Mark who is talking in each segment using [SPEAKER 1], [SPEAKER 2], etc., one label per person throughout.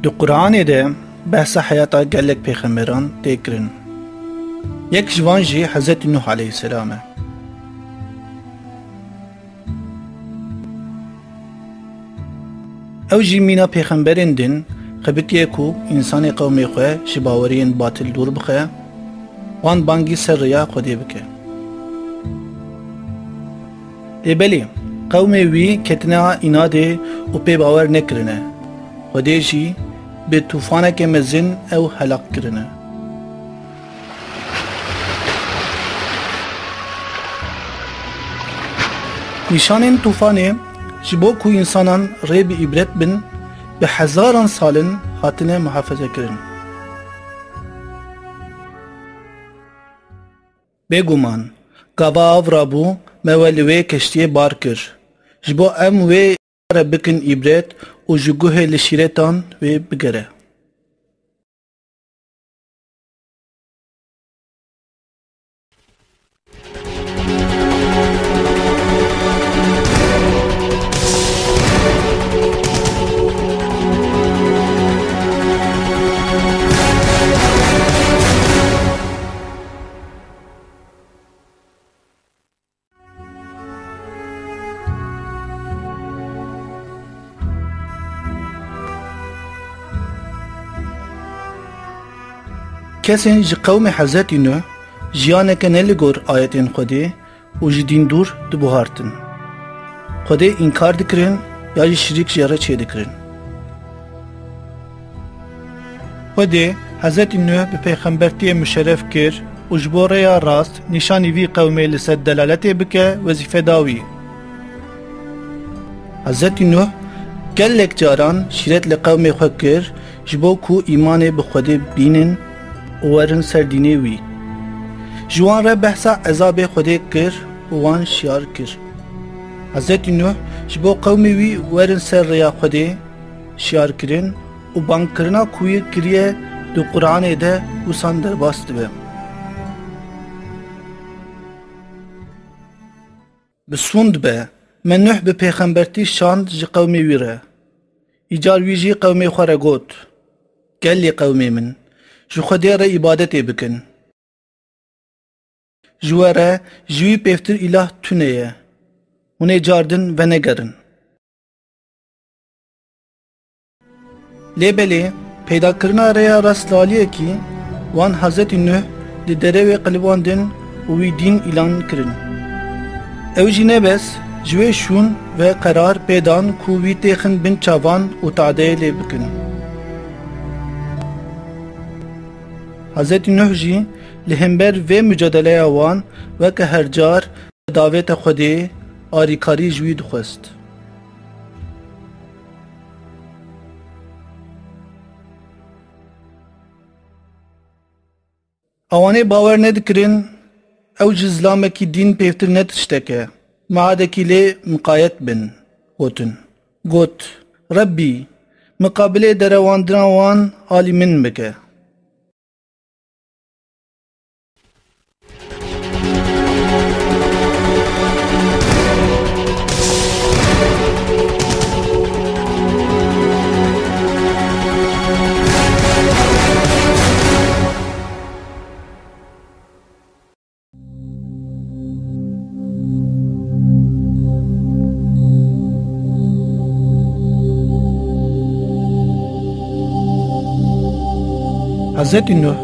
[SPEAKER 1] Di Qur'anê de behsa heyata gelek pêxemberan tê kirin. Yek ji wan jî Hezretî Nuh aleyhisselam e. Ew jî mîna pêxemberên din xebitiye ku însanê qewmê xwe ji baweriyên batîl dûr bixe, wan bangî ser rêya Xwedê bike. Lêbelê qewmê wî ketine înadê û pê bawer nekirine. Xwedê jî bi tûfaneke mezin ew helak kirine. Nîşanên tûfanê ji bo ku însanan rê bi îbret bin, bi hezaran salin hatine muhafazekirin. Bêguman, gava av rabû me we li wê keştiyê bar kir. Ji bo em wê re bikin îbret û ji guhê li şîretan wê bigere. Kesên ji qewmê Hezretî Nuh jiyaneke ne li gor ayetên Xwedê û ji dîndûr dibuhartin. Xwedê înkar dikirin ya jî şirîk ji re çê dikirin. Xwedê Hezretî Nuh bi pêxembertiyê müşerref kir û ji bo rêya rast nîşanî vî qewmê li ser delaletê bike wezîfe da wî. Hezretî Nuh gelek caran şîret li qewmê xwe kir ji bo ku îmanê bi Xwedê bînin û werin ser dînê wî. Ji wan re behsa ezabê Xwedê kir û wan şiyar kir. Hezretî Nuh ji bo qewmê wî werin ser rêya Xwedê şiyar kirin û bangkirina ku wî kiriye di Qur'anê de wîsan derbas dibe. Bi sûn dibe me Nuh bi pêxembertî şand ji qewmê wî re. Îcar wî jî qewmê xwe re got: Gelê qewmê min, ji Xwedê re îbadetê bikin. Ji we re ji wî pêvtir îlah tune ye. Hûn ê cardin ve negerin. Lêbelê peydakirina rêya rastlaliyekî wan Hezretî Nuh di derewê qiliban din û wî dîn îlan kirin. Ew jî nebes ji wê şûn ve qerar pêdan ku wî têxin bin çavan û taadeyê lê bikin. Hezretî Nuh jî li hember vê mücadeleya wan weke her car davêta Xwedê arîkarî ji wî dixwest. Ewanê bawer nedikirin ew ji zilamekî dîn pêvtir ne tişteke. Meadekî lê miqayet bin gotin. Got: Rebbî, muqabilê derewandina wan alî min bike. Hezretî Nuh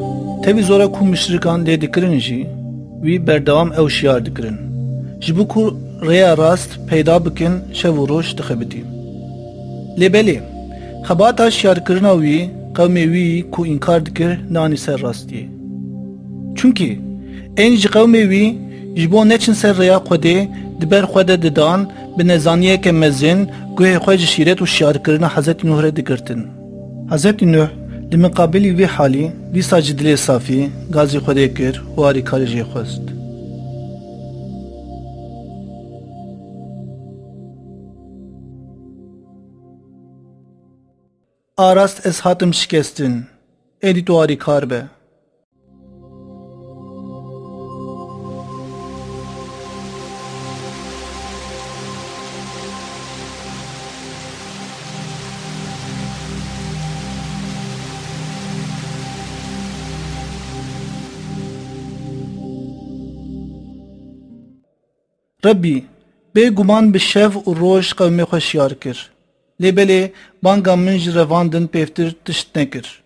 [SPEAKER 1] tevî zora ku müşrikan lê dikirin jî wî berdewam ew şiyar dikirin. Ji bo ku rêya rast peyda bikin şev û roj dixebitî. Lêbelê xebata şiyarkirina wî qewmê wî ku înkar dikir nanî ser rastiyê. Çunkî ên ji qewmê wî ji bo neçin ser rêya Xwedê di ber xwe de didan bi nezaniyeke mezin guhê xwe ji şîret û şiyarkirina Hezretî Nuh re digirtin. Hezretî Nuh li miqabilî vê halî dîsa ji dilê safî gazê Xwedê kir û arîkarî jê xwest. Arast ez hatim şikestin, êdî tu arîkar be. Rabbi, bêguman bi şev û roj qewmê xwe şiyar kir. Lêbelê banga min ji revandin pêvtir tişt nekir.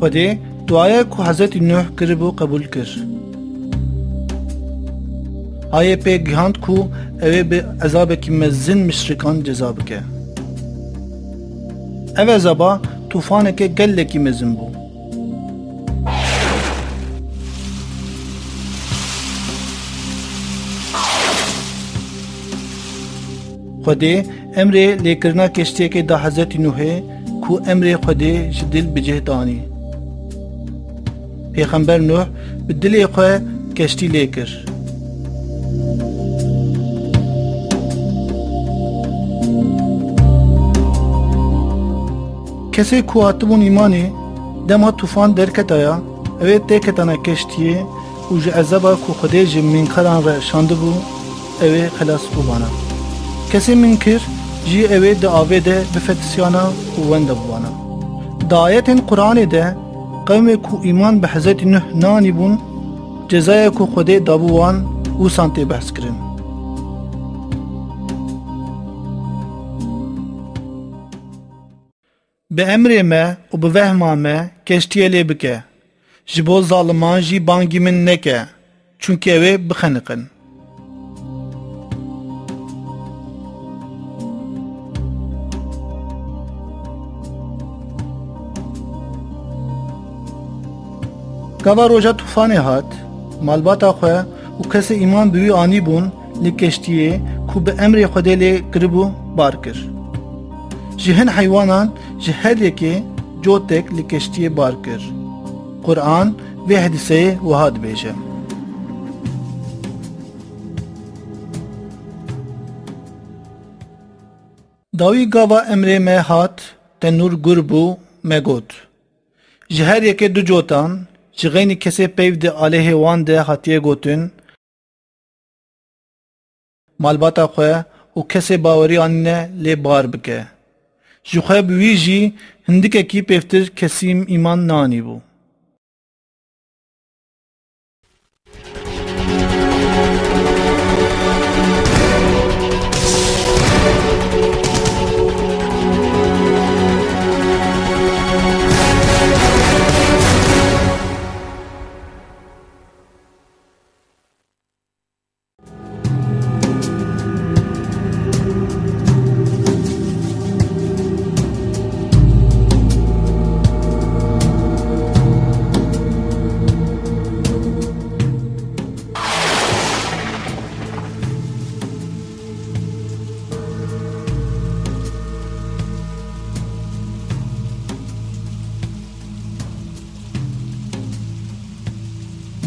[SPEAKER 1] Xwedê duaya ku Hezretî Nuh kiribû qebûl kir. Hayê pê gihand ku ew ê bi ezabekî mezin mişrikan ceza bike. Ev ezaba tûfaneke gelekî mezin bû. Xwedê emrê lêkirina keştiyekê da Hezretî Nuhê ku emrê Xwedê ji dil bicih danî. Pêxember Nuh bi dilê xwe keştî lê kir. Kesê ku hatibûn îmanê dema tûfan derketaya ew ê têketana keştiyê û ji ezaba ku Xwedê ji mînkeran re şandibû ew ê xelas bûbana. Kesê mînkir jî ew ê di avê de bifetisyana û wenda bûbana. Di ayetên Qur'anê de qewmê ku îman bi Hezretî Nuh nanîbûn cezaya ku Xwedê dabû wan wîsan tê behs kirin. Bi emrê me û bi vehma me keştiyê lê bike. Ji bo zaliman jî bangî min neke, çûnkî ew ê bixeniqin. Gava roja tûfanê hat, malbata xwe û kesê îman bi wî anî bûn li keştiyê ku bi emrê Xwedê lê kiribû bar kir. Ji hin heywanan ji her yekê cotek li keştiyê bar kir. Qur'an vê hedîseyê wiha dibêje. Dawî gava emrê me hat tenûr gur bû me got. Ji her yekê du cotan ji xeynî kesê peyv di aleyhê wan de hatiye gotin malbata xwe û kesê bawerî anîne lê bar bike. Ji xwe bi wî jî hindikekî pêvtir kesî îman nanîbû.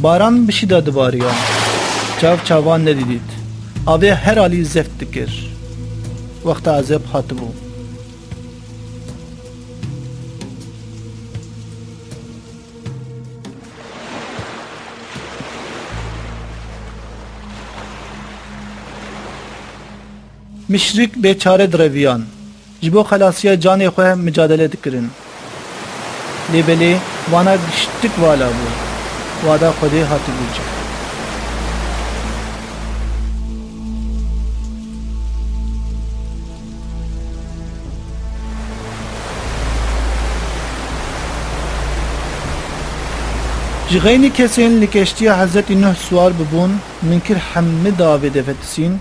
[SPEAKER 1] Baran bişîda dibariya, çav çavan nedîdît. Avê her alî zeft dikir. Wexta ezeb hatibû. Mişrik bêçare direviyan, ji bo xelasiya canê xwe mücadele dikirin. Lêbelê wana giştik vala bû. Wada Xwedê hatibû. Ji xeynî kesên li keştiya Hezretî Nuh swar bibûn minkir hemû davê de fetisîn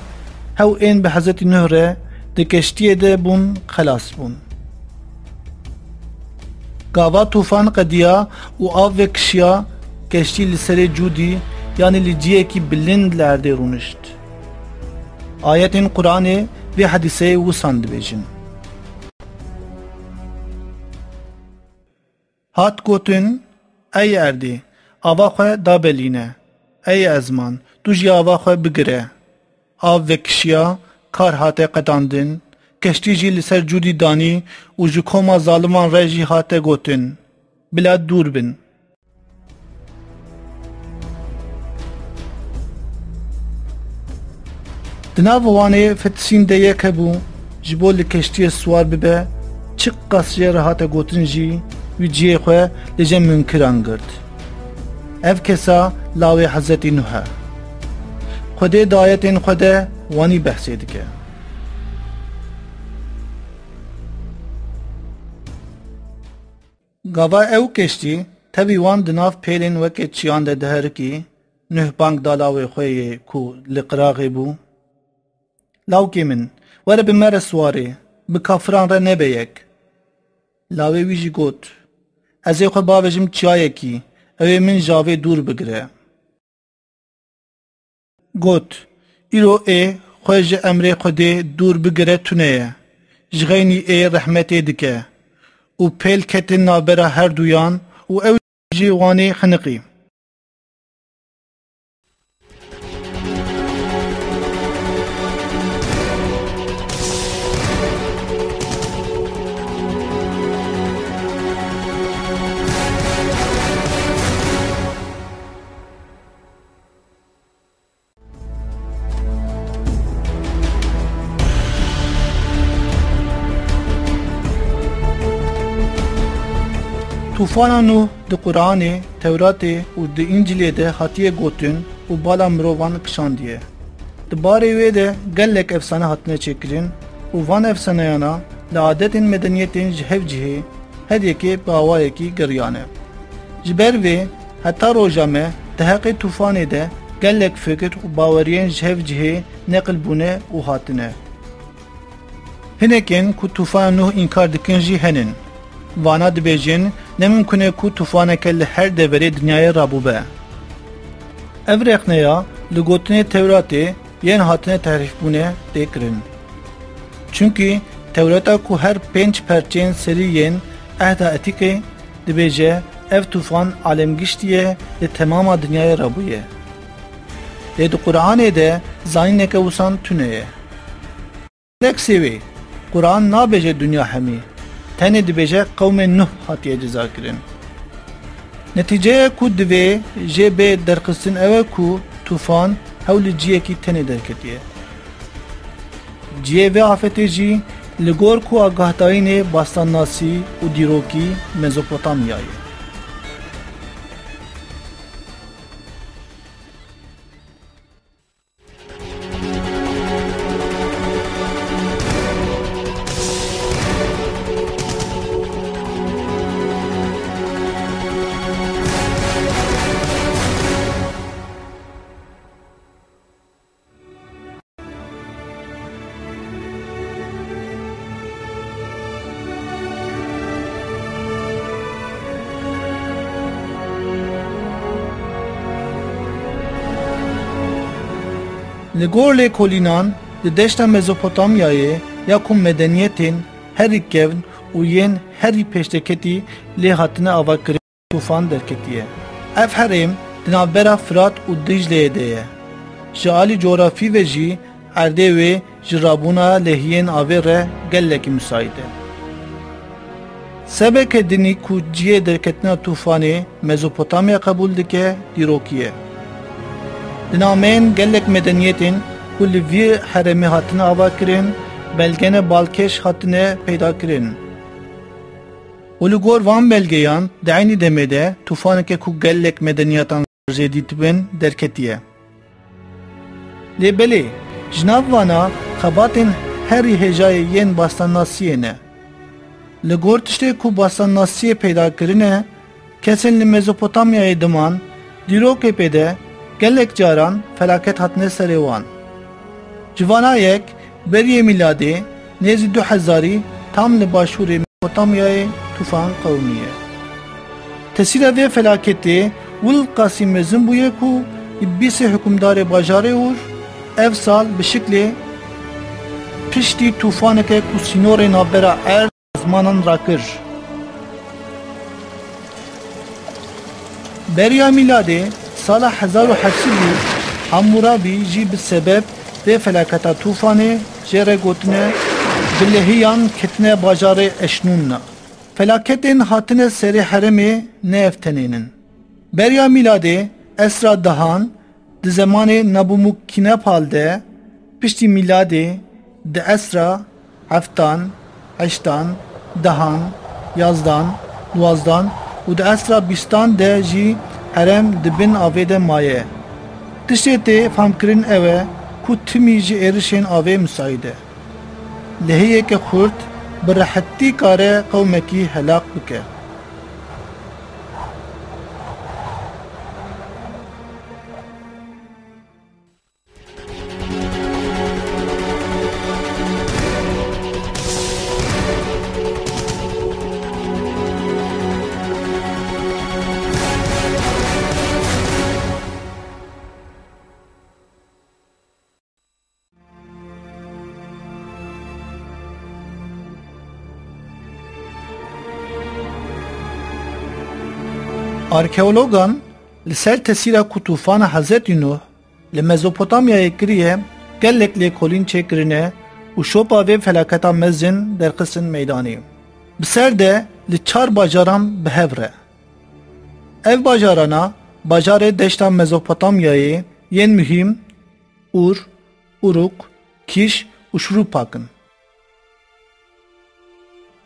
[SPEAKER 1] hew ên bi Hezretî Nuh re di keştiyê de bûn xelas bûn. Gava tûfan qediya û av vekişiya keştî li serê cûdî yanî li ciyekî bilind li erdê rûnişt. Ayetên Qur'anê vê hedîseyê wisan dibêjin. Hat gotin, ey erdê, ava xwe dabelîne. Ey ezman, tu jî ava xwe bigire. Av vekişiya kar hate qetandin, keştî jî li ser cûdî danî û ji koma zaliman re jî hate gotin. Bila dûr bin. Di nav wanê fetisîn de yek hebû ji bo li keştiyê swar bibe, çi qasiyê re hate gotin jî wî ciyê xwe li cem münkiran girt. Ev kesa lawê Hezretî Nuh e. Xwedê di ayetên xwe de wanî behsê dike. Gava ew keştî tevî wan di nav pêlên wekê çiyan de diherikî, Nuh bang da lawê xwe yê ku li qiraqê bû. Lawkê min, were bi me re swarê, bi kafiran re nebe yek. Lawê wî jî got, ez ê xwe bavêjim çiyayekî, ew ê min ji avê dûr bigire. Got, îro ê xwe ji emrê Xwedê dûr bigire tune ye, ji xeynî ê rehmetê dike û pêl ketin navbera her duyan û ew jî wanê xiniqî. Tufana Nuh di Qur'anê, Tewratê û di İncilê de hatiye gotin û bala mirovan kişandiye. Di barê wê de gelek efsane hatine çêkirin û van efsaneyana li adetên medeniyetên ji hev cihê her yekê bi awayekî giriyane. Ji ber vê heta roja me di heqê tufanê de gelek fikir û baweriyên ji hev cihê neqil bûne û hatine. Hinekên ku tufana Nuh inkar dikin jî henin. Vana dibêjin nemimkun e ku tufaneke li her deverê dinyayê rabûbe. Ev rexneya li gotinê Tewratê yên hatine tehrîfbûne tê kirin. Çünkü Tewrata ku her 5 perçên serî yên ehda etîkê dibêje ev tufan alemgiştiye li temama dinyayê rabûye. Lê di Qur'anê de zanîneke wisan tune ye. Tek sêvê, Qur'an nabêje dünya hemî, tenê dibêje qewmên Nuh hatiye ceza kirin. Neticeye ku divê jê bê derxistin ew e ku tufan hewlî ciyekî tenê derketiye. Ciyê vê afetê jî li gor ku agahdayînê bastannasî û dîrokî Mezopotamyayê. Li gor lêkolînan di deşta Mezopotamyayê ya ku medeniyetên herî kevn û yên herî pêşteketî lê hatine avakirin tufan derketiye. Ev herêm di navbera Firat û Dicleyê de ye. Ji alî coğrafî ve jî erdê wê ji rabûna lehiyên avê re gelekî müsait e. Sebeke dinî ku ciyê derketina tufanê Mezopotamya qebûl dike dîrokî ye. Di nameyên gelek medeniyetên ku li vî herêmê hatine avakirin, belgene balkêş hatine peyda kirin. û li gor van belgeyan di aynî demê de tufaneke ku gelek medeniyetan jêdî dibin derketiye. Lê belê, ji nav vana xebatên herî hêjayê yên bastannasiyê ne. Li gor tiştê ku bastannasiyê peyda kirine, kesên li Mezopotamyayê diman, dîrokê pê de gelek caran felaket hatine serê wan. Civana yek beriyê miladê nêzî 2000 tam li başûrê Mezopotamyayê tufan qewmiye. Tesîra vê felaketê wil qasî mezin bûye ku bîsê hukumdarê bajarê ûr ev sal bi şiklê piştî tufaneke ku sînorê navbera erd zmanan rakir. Beriya miladê sala 1800 Hammurabi jî bi sebeb vê felaketa tufanê jere gotine bilehiyan ketine bajarê eşnûnna. Felaketên hatine serê heremê neeftenênin. Beriya miladê Esra Dahan di zemanê Nabûmukkinepal de piştî miladê di Esra heftan, heştan, dahan, yazdan, duwazdan û di Esra bîstan de jî herem di bin avê de maye. Tiştê tê famkirin ew e ku timî ji êrişên avê müsaîd e. Lehiyeke xurt bi rehetî kare qewmekî helak bike. Arkeologan li ser tesîra ku tûfana Hezretî Nuh li Mezopotamyayê kiriye gelek lêkolîn çêkirine û şopa vê felaketa mezin derxistin meydanê. Bi ser de li 4 bajaran bihev re. Ev bajarana bajarê deşta Mezopotamyayê yên mühim Ur, Uruk, Kiş û Şurûpak in.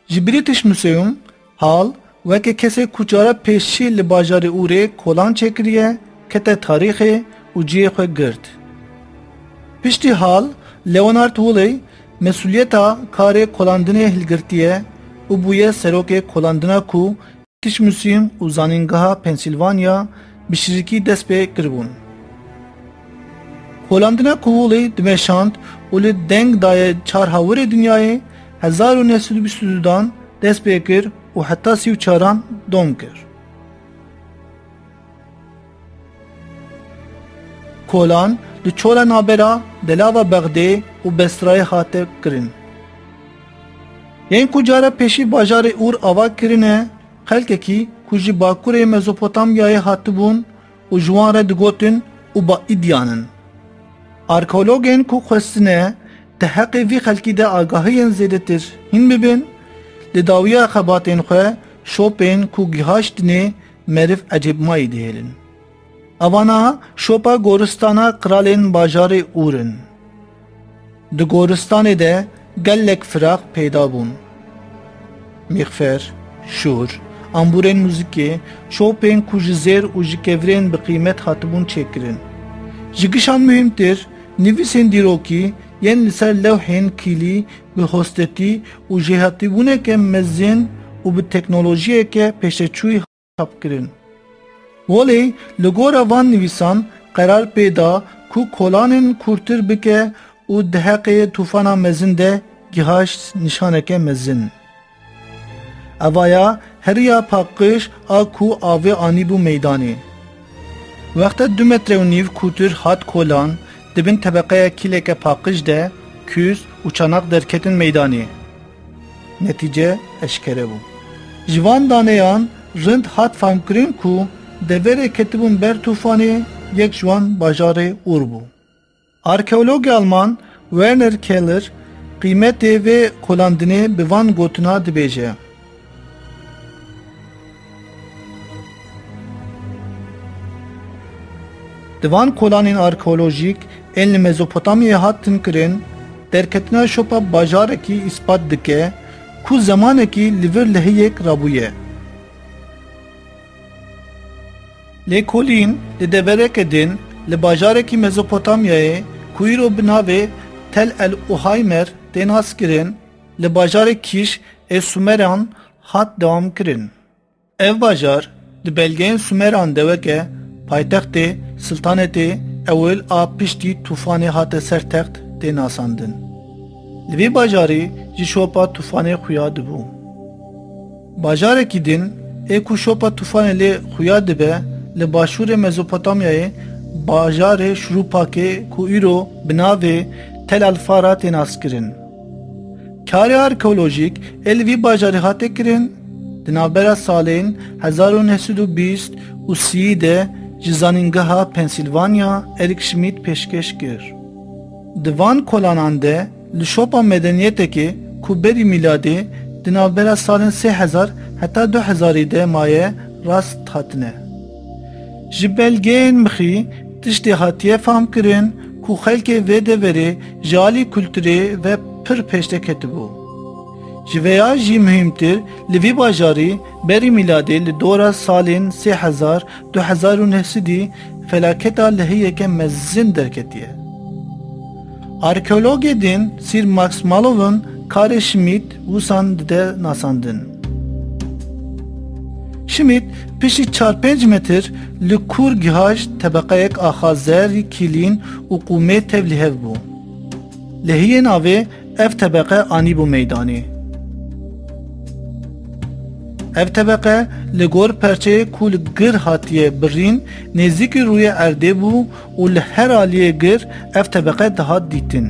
[SPEAKER 1] Ji British Museum hal weke kesê ku cara pêşî li bajarê Urê kolan çêkiriye kete tarîxê û ciyê xwe girt. Piştî hal Leonard Woolley mesuliyeta karê kolandinê hilgirtiye û bûye serokê kolandina ku British Museum û Zanîngeha Pennsylvania bi şirîkî dest pê kiribûn. Kolandina ku Woolley dimeşand û li deng daye çar hawirê dinyayê 1922dan dest pê kir û heta 34an dom kir. Kolan li çola nabera delava Bexdê û Besrayê hate kirin. Yên ku cara pêşî bajarê Ur ava kirine xelkekî ku ji bakurê Mezopotamyayê hatibûn û ji wan re digotin û baîdiyanin. Arkeologên ku xwestine di heqê vî xelkî de agahiyên zêdetir hîn bibin, li dawiya xebatên xwe şopên ku gihaştinê merif ecêbmayî dihêlin. Avana şopa goristana kralên bajarê Ur in. Di goristanê de gelek firaq peyda bûn. Mîxfer, şûr, amburên muzîkê, şopên ku ji zêr û ji kevirên bi qîmet hatibûn çêkirin. Ji gişan mühimtir, nivîsên dîrokî yên li ser lewhên kîlî bi hostetî û jêhatîbûneke mezin û bi teknolojiyeke pêşeçûyî çapkirin. Woolley li gora van nivîsan qerar pê da ku kolanên kurtir bike û di heqê tûfana mezin de gihaşt nîşaneke mezin. Evaya heriya paqij a ku avê anîbû meydanê. Wexta 2,5 metre kurtir hat kolan dibin tebeqeya kîleke paqij de küz û çanak derketin meydanê. Netîce eşkere bû. Ji van daneyan rind hat famkirin ku deverê ketibûn ber tûfanê yek ji wan bajarê Ur bû. Arkeologê Alman Werner Keller qîmetê vê kolandinê bi van gotina dibêje. Di van kolanên arkeolojîk ên li Mezopotamyayê hatin kirin, derketina şopa bajarekî îspat dike ku zemanekî li vir lehiyek rabûye. Lêkolîn li devereke din li bajarekî Mezopotamyayê ku îro bi navê Tel el Uhaymer tên haskirin, li bajarê Kiş ê Sumeran hat dewam kirin. Ev bajar di belgeyên Sumeran de weke paytextê Sultanetê ewil a piştî tûfanê hate ser text tên asandin. Li vê bajarê ji şopa tûfanê xuya dibû. Bajarekî din ê ku şopa tûfanê lê xuya dibe li başûrê Mezopotamyayê bajarê Şurûpakê ku îro bi navê Tel el Fara tên askirin. Karê arkeolojîk ê li vî bajarê hate kirin di navbera salên 1920 û 30 de ji zanîngeha Pennsylvania Eric Schmidt pêşkeş kir. Di van kolanan de li şopa medeniyeteki ku berî miladê di navbera salên 3000 heta 2000 de maye rast hatine. Ji belgeyên mixî tiştê hatiye famkirin ku xelkê vê deverê ji alî kulturê ve pir pêştek ketibû. Ji veya jî mühimtir, li vî bajarî berî miladê li dora salên 3000-2009 dî felaketa lehiyeke mezin derketiye. Arkeologê din Sir Max Malovan karê Schmidt wîsan dide nasandin. Schmidt pişî 4-5 metr li kur gihaj tebeqeyek axazerî kilîn û qûmê tev li hev bû. Lehiyên avê ev tebeqe anîbû meydanê. Ev tebeqe li gor perçeyê ku li gir hatiye birîn nêzîkî rûyê erdê bû û li her aliyê gir ev tebeqe dihat dîtin.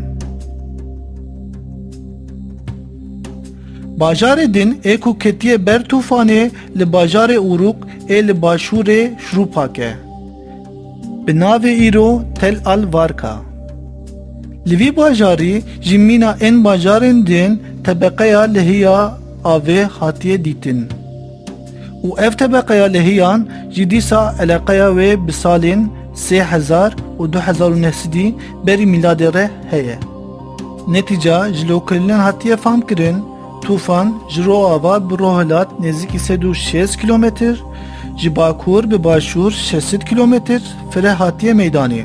[SPEAKER 1] Bajarê din ê ku ketiye ber tûfanê li bajarê Uruk ê li başûrê Şrûpakê. Bi navê îro Tel Al Varka. Li vî bajarî ji mîna ên bajarên din tebeqeya lehiya avê hatiye dîtin. û ev tebeqeya lehiyan jî dîsa eleqeya wê bi salên 3000 û 2009 dî berî miladê re heye. Netîca ji lokilînan hatiye famkirin tûfan ji Roava bi Rohilat nêzîkî 160 kilometr, ji Bakur bi Başûr 600 kilometr fire hatiye meydanê.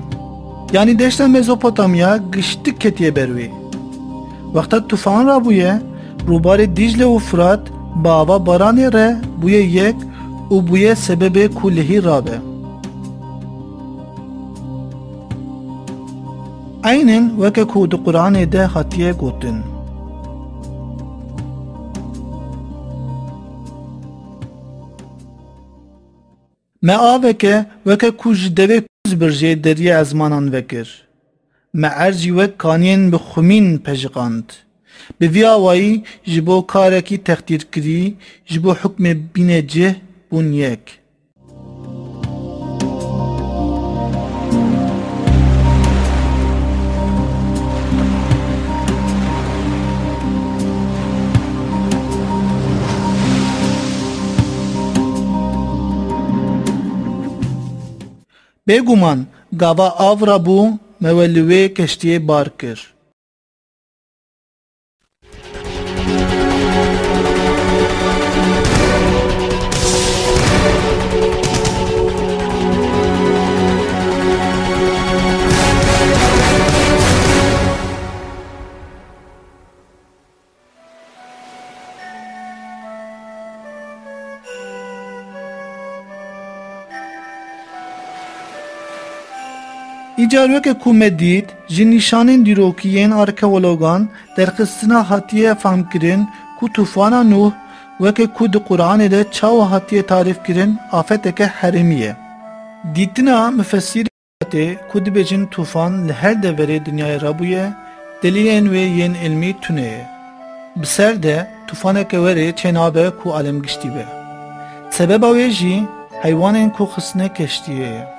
[SPEAKER 1] Yani deşta Mezopotamya giştik ketiye ber wê. Wexta tûfan rabûye, rûbarê Dicle û Fırat bi ava baranê re bûye yek û bûye sebebê ku lehî rabe. Aynen weke ku di Qur'anê de hatiye gotin. Me aveke weke ku ji devê kuz birjê deriye ezmanan vekir. Me ercî wek kaniyên bi xwimîn pejixand. Bi vî awayî ji bo karekî textîrkirî ji bo hukmê bînê cih bûn yek. Bêguman gava av rabû me we li wê keştiyê bar kir. İcar weke ku me dît ji nîşanên dîrokî yên arkeologan derxistina hatiye famkirin ku tûfana Nuh weke ku di Qur'anê de çawa hatiye tarîf kirin afeteke herêmî ye. Dîtina müfessîrê ku dibêjin tûfan li her deverê dinyayê rabûye, delîlên wê yên ilmî tune ye. Bi ser de tûfaneke werê çênabe ku alemgiştî be. Sebeba wê jî heywanên ku xistine keştiyê ye.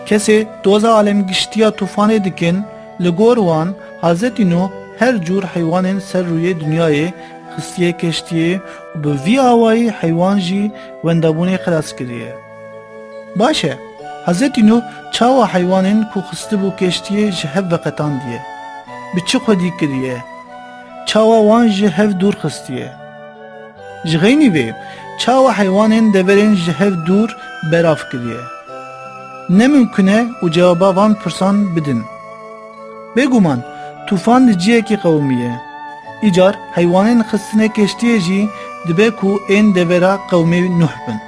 [SPEAKER 1] Kesê doza alemgiştiya tûfanê dikin, li gor wan Hazretî Nuh her cûr heywanên ser rûyê dunyayê xistiye keştiyê û bi vî awayî heywan jî wendabûnê xilas kiriye. Baş e, Hazretî Nuh çawa heywanên ku xistibû keştiyê ji hev veqetandiye. Bi çi xwedî kiriye? Çawa wan ji hev dûr xistiye. Ji xeynî vê, çawa heywanên deverên ji hev dûr berav kiriye. Ne mümküne û cevaba van pirsan bidin. Bêguman, tûfan li ciyekî qewmiye. İcar heywanên xistine keştiyê jî dibe ku ên devera qewmê Nuh bin.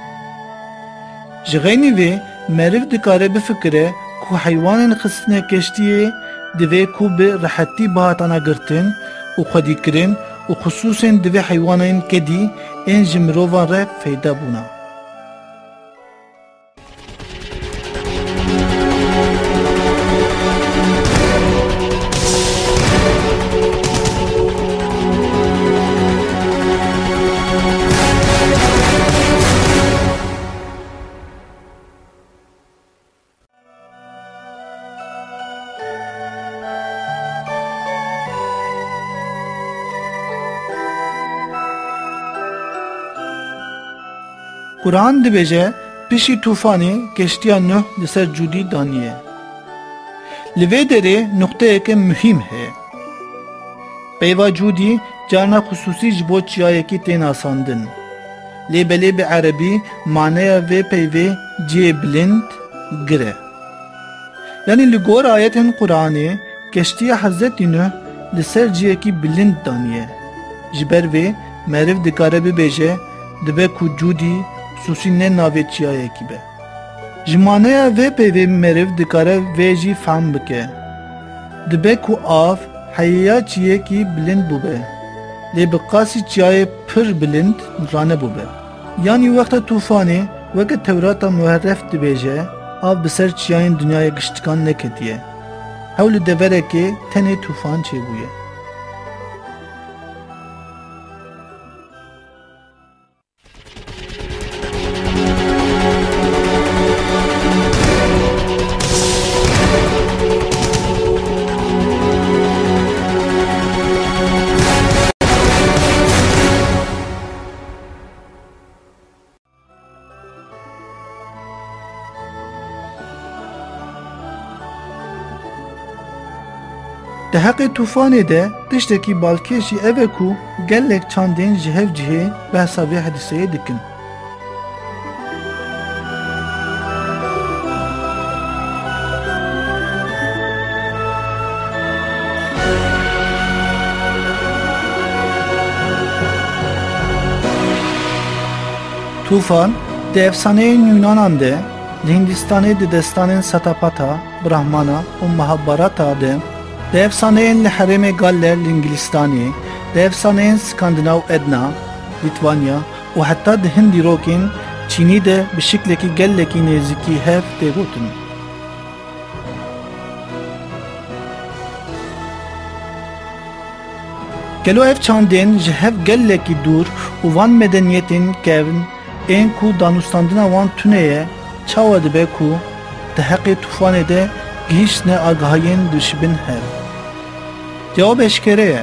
[SPEAKER 1] Ji xeynî vê meriv dikare bifikire ku heywanên xistine keştiyê divê ku bi rehetî bihatana girtin û xwedîkirin û xusûsên divê heywanên kedî ên ji mirovan re feyda bûna. Kur'an dibêje pişî tufanê keştiya Nuh li ser Cûdî daniye. Li vê derê nuqteyeke mühîm heye. Peyva Cûdî carna xusûsî ji bo çiyayekî tên asandin. Lêbelê bi erebî maneya vê peyvê ciyê bilind gir e. Yani li gor ayetên Kur'anê keştiya Hezretî Nuh li ser ciyekî bilind daniye. Ji ber vê meriv dikare bibêje dibe ku Cûdî xusûsî ne navê çiyayekî be. Ji maneya vê peyvê meriv dikare vê jî fehm bike. Dibe ku av heyeya çiyekî bilind bûbe. Lê bi qasî çiyayê pir bilind rane bûbe. Yani wexta tufanê weke Tewrata muherref dibêje av bi ser çiyayên dünyaya giştikan neketiye. Hewl li deverekê tenê tufan çêbûye. Di heqê tufanê de tiştekî balkêşî ev e ku gelek çandên ji hev cihê behsa vê hedîseyê dikin. Tufan di efsaneyên Yunanan de, li Hindistanê di destanên Satapatha, Brahmana û Mahabharata de, di efsaneyên li herêmê Galler li Ingilistanê, di efsaneyên Skandinav Edna, Litvanya û heta di hin dîrokên Çînî de bi şiklekî gelekî nêzîkî hev tê gotin. Gelo ev çandên ji hev gelekî dûr û van medeniyetên kevn ên ku danûstandina wan tune ye çawa dibe ku di heqê tufanê de gihîştine agahiyên dişibin hev. Cewab eşkere ye.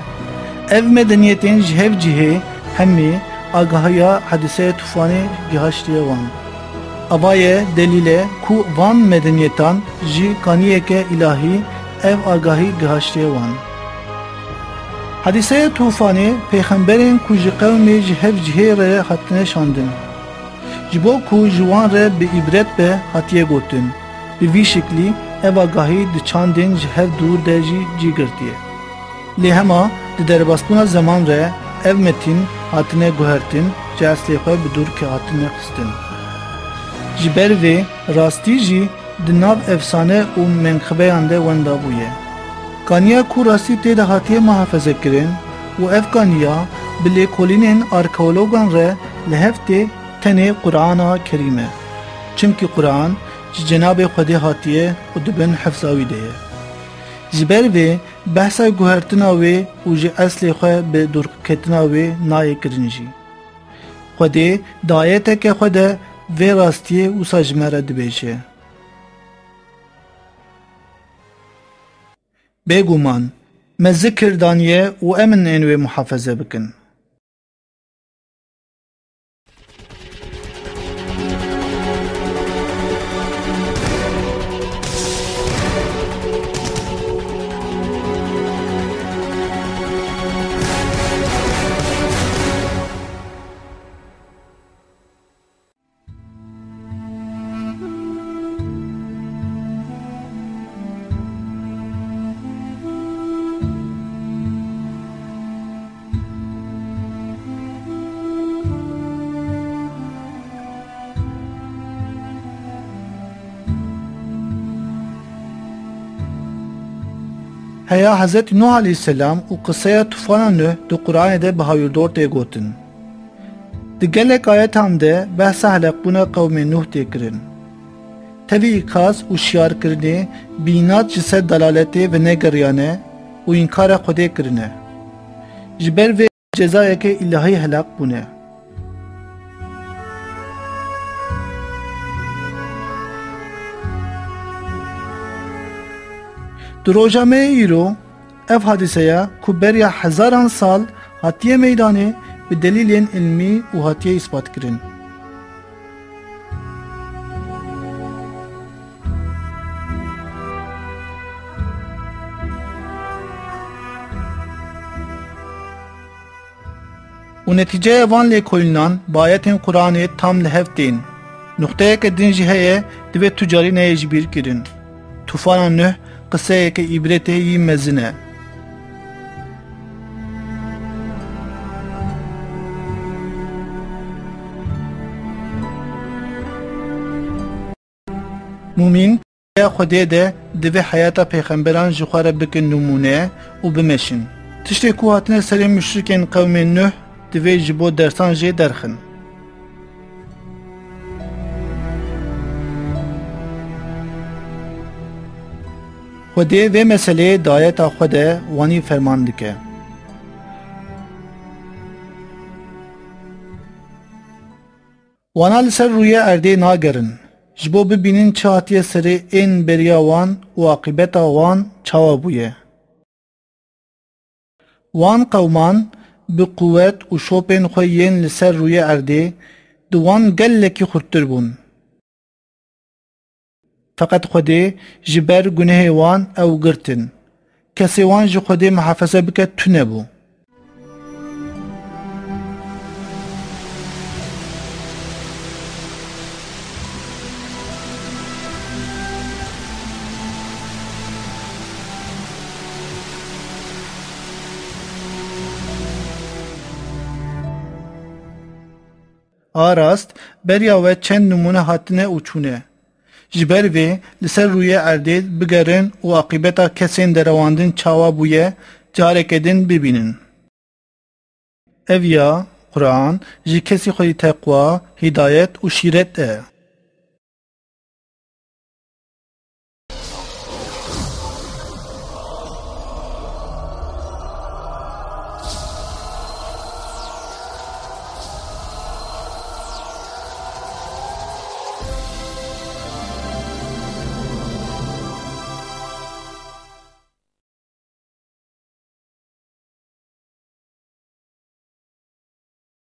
[SPEAKER 1] Ev medeniyetên ji hev cihê hemî agahiya hediseya tufanê gihaştiye wan. Ava ye delîle ku van medeniyetan ji kaniyeke ilahî ev agahî gihaştiye wan. Hediseya tufanê peyxemberên ku ji qewmê ji hev cihê re hatine şandin. Ji bo ku ji wan re bi îbret be hatiye gotin. Bi vî şiklî ev agahî di çandên ji hev dûr de jî cîgirtiye. Lê hema di derbasbûna zeman re ev metin hatine guhertin, ji eslê xwe bi dûrke hatine xistin. Ji ber vê rastî jî di nav efsane û menxibeyan de wenda bûye. Kaniya ku rastî tê de hatiye muhafezekirin û ev kaniya bi lêkolînên arkeologan re li hev tê tenê Qur'ana Kerîm e. Çimkî Qur'an ji Cenabê Xwedê hatiye û dibin hefzawî de ye. Ji ber vê behsa guhertina wê û ji eslê xwe bi dûrketina wê nayê kirin jî. Xwedê di ayeteke xwe de vê rastiyê wisa ji me re dibêje. Bêguman me zikir daniye û emin ên wê muhafeze bikin. Heya Hz. Nuh aleyhisselam û qisaya tufana Nuh di Qur'anê de bi hawirdor tê gotin. Di gelek ayetan de behsa helekbûna qewmê Nuh tê kirin. Tevî îkaz û şiyarkirinê bînat ji ser dalaletê ve negeriyane û înkara Xwedê kirine. Ji ber vê cezayeke îlahî helak bûne. Di rojameyê îro ev hadiseya ku beriya hezaran sal hatiye meydanê bi delîlên ilmî û hatiye îspat kirin. û netîceya van lêkolînan bayetên Qur'anê tam li hev tên. Nuqteyeke din jî heye divê tu carî neyê ji bîr kirin. Tufana Nuh qiseyeke îbretê yî mezin e. Mûmîn ya Xwedê de divê heyata pêxemberan ji xwe re bikin numûne û bimeşin. Tiştê ku hatine serê müşrikên qewmê Nuh divê ji bo dersan jê derxin. Xwedê vê meseleyê dayeta xwe de wanî ferman dike. Wana li ser rûyê erdê nagerin. Ji bo bibînin çi hatiye serê ên beriya wan û aqîbeta wan çawa bûye. Wan qewman bi quwet û şopên xwe yên li ser rûyê erdê di wan gelekî xurttir bûn. Feqet Xwedê ji ber gunehê wan ew girtin. Kesê wan ji Xwedê mihafeze bike tune bû. Arast beriya we çend numune hatine û çûne. Ji ber vê li ser rûyê erdê bigerin û aqîbeta kesên derewandin çawa bûye careke din bibînin. Ev ya Qur'an ji kesî xwe teqwa, hidayet û şîret e.